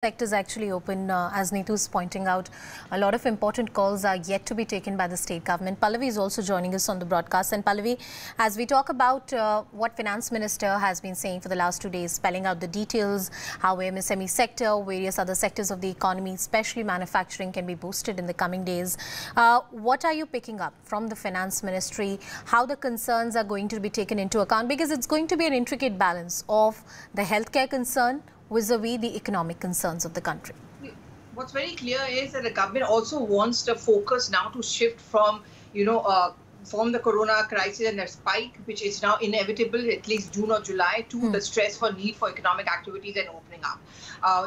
Sectors actually open, as Neetu is pointing out. A lot of important calls are yet to be taken by the state government. Pallavi is also joining us on the broadcast. And Pallavi, as we talk about what Finance Minister has been saying for the last 2 days, spelling out the details, how MSME sector, various other sectors of the economy, especially manufacturing, can be boosted in the coming days. What are you picking up from the Finance Ministry? How the concerns are going to be taken into account? Because it's going to be an intricate balance of the healthcare concern vis-a-vis the economic concerns of the country. What's very clear is that the government also wants the focus now to shift from, from the corona crisis and the spike, which is now inevitable, at least June or July, to the stress for need for economic activities and opening up.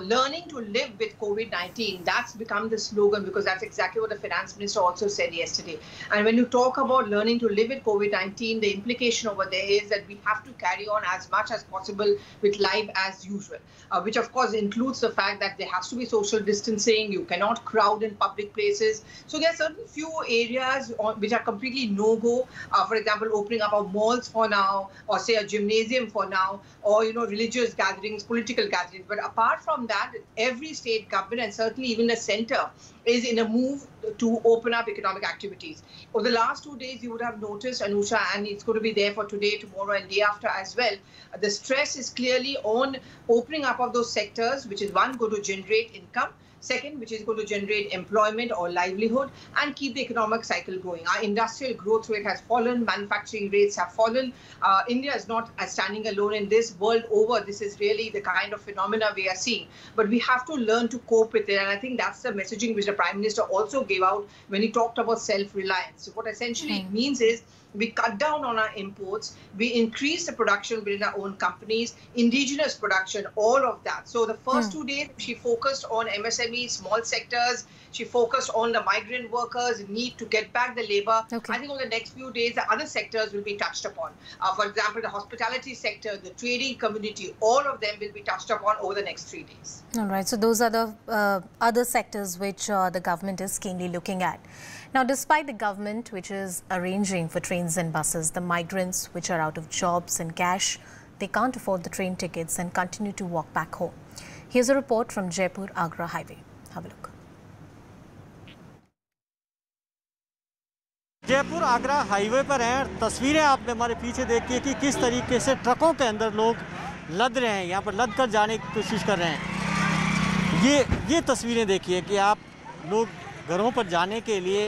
Learning to live with COVID-19, that's become the slogan, because that's exactly what the Finance Minister also said yesterday. And when you talk about learning to live with COVID-19, the implication over there is that we have to carry on as much as possible with life as usual, which of course includes the fact that there has to be social distancing, you cannot crowd in public places. So there are certain few areas which are completely no-go. For example, opening up of malls for now, or say a gymnasium for now, or religious gatherings, political gatherings. But apart from that, every state government and certainly even the centre is in a move to open up economic activities. Over the last 2 days, you would have noticed, Anusha, and it's going to be there for today, tomorrow and day after as well, the stress is clearly on opening up of those sectors, which is one, going to generate income. Second, which is going to generate employment or livelihood and keep the economic cycle going. Our industrial growth rate has fallen, manufacturing rates have fallen. India is not standing alone in this. World over, this is really the kind of phenomena we are seeing. But we have to learn to cope with it. And I think that's the messaging which the Prime Minister also gave out when he talked about self-reliance. So what essentially it means is, we cut down on our imports, we increase the production within our own companies, indigenous production, all of that. So the first 2 days, she focused on MSME, small sectors. She focused on the migrant workers, need to get back the labor. I think over the next few days, the other sectors will be touched upon. For example, the hospitality sector, the trading community, all of them will be touched upon over the next 3 days. All right. So those are the other sectors which the government is keenly looking at. Now, despite the government which is arranging for trains and buses, the migrants which are out of jobs and cash, they can't afford the train tickets and continue to walk back home. Here's a report from Jaipur-Agra highway. Have a look. Jaipur Agra highway पर हैं। तस्वीरें आपने हमारे पीछे देखी कि किस तरीके से ट्रकों के अंदर लोग लद रहे हैं, यहाँ पर लद कर जाने की कोशिश कर रहे हैं। ये तस्वीरें देखिए कि आप लोग घरों पर जाने के लिए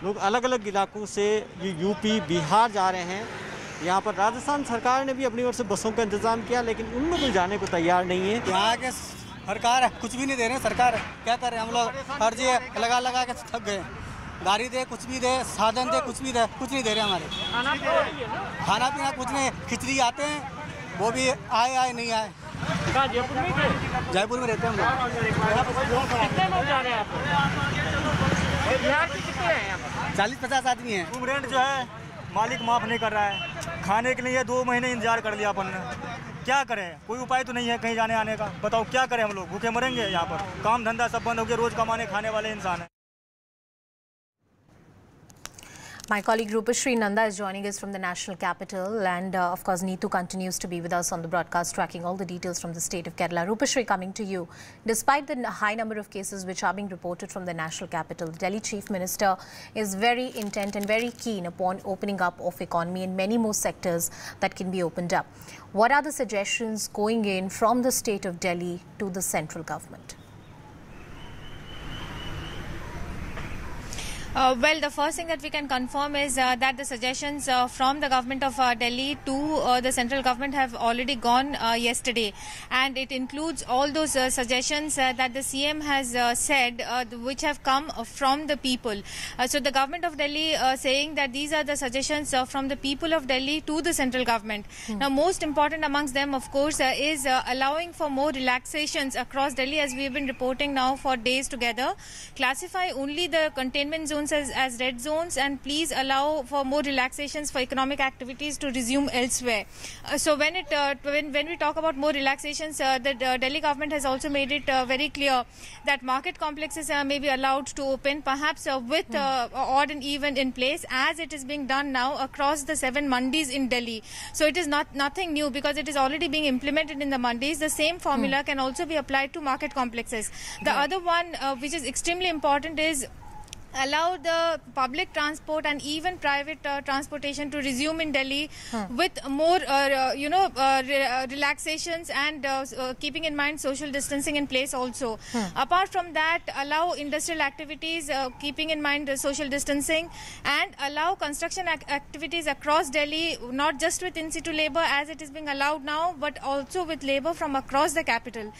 लोग अलग अलग इलाकों से ये यूपी बिहार जा रहे हैं। यहाँ पर राजस्थान सरकार ने भी अपनी ओर से बसों का इंतज़ाम किया, लेकिन उनमें कोई जाने को तैयार नहीं है। यहाँ के सरकार कुछ भी नहीं दे रहे हैं। सरकार क्या कर रहे हैं, हम लोग हर जगह लगा के थक गए। गाड़ी दे, कुछ भी दे, साधन दे, कुछ भी दे, कुछ नहीं दे रहे हमारे। खाना पीना कुछ नहीं, खिचड़ी आते हैं, वो भी आए नहीं आए। जयपुर में रहते हैं हम लोग। कितने लोग जा रहे हैं आप? 40-50 आदमी हैं। रूम रेंट जो है मालिक माफ़ नहीं कर रहा है। खाने के लिए 2 महीने इंतजार कर लिया अपन ने। क्या करें, कोई उपाय तो नहीं है कहीं जाने आने का। बताओ क्या करें, हम लोग भूखे मरेंगे। यहाँ पर काम धंधा सब बंद हो गया, रोज़ कमाने खाने वाले इंसान हैं। My colleague Rupashri Nanda is joining us from the national capital, and of course Neetu continues to be with us on the broadcast, tracking all the details from the state of Kerala. Rupashri, coming to you. Despite the high number of cases which are being reported from the national capital, the Delhi Chief Minister is very intent and very keen upon opening up of economy in many more sectors that can be opened up. What are the suggestions going in from the state of Delhi to the central government? Well, the first thing that we can confirm is that the suggestions from the government of Delhi to the central government have already gone yesterday, and it includes all those suggestions that the CM has said, which have come from the people. So the government of Delhi saying that these are the suggestions from the people of Delhi to the central government. Now, most important amongst them, of course, is allowing for more relaxations across Delhi, as we have been reporting now for days together. Classify only the containment zones zones as red zones, and please allow for more relaxations for economic activities to resume elsewhere. So when we talk about more relaxations, the Delhi government has also made it very clear that market complexes may be allowed to open, perhaps with odd and even in place, as it is being done now across the 7 mandis in Delhi. So it is nothing new, because it is already being implemented in the mandis. The same formula can also be applied to market complexes. The other one, which is extremely important, is allow the public transport and even private transportation to resume in Delhi with more, relaxations, and keeping in mind social distancing in place also. Apart from that, allow industrial activities, keeping in mind social distancing, and allow construction activities across Delhi, not just with in-situ labor as it is being allowed now, but also with labor from across the capital.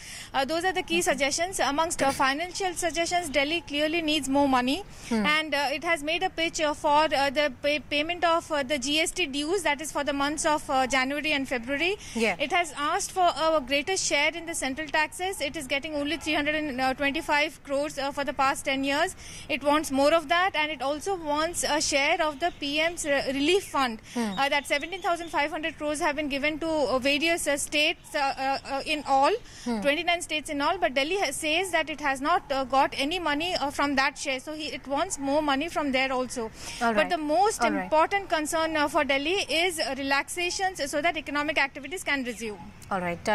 Those are the key suggestions. Amongst financial suggestions, Delhi clearly needs more money. And it has made a pitch for the payment of the GST dues, that is for the months of January and February. It has asked for a greater share in the central taxes. It is getting only 325 crores for the past 10 years. It wants more of that, and it also wants a share of the PM's relief fund. That 17,500 crores have been given to various states in all, 29 states in all, but Delhi says that it has not got any money from that share. So it wants more money from there also. But the most important concern for Delhi is relaxations so that economic activities can resume. All right.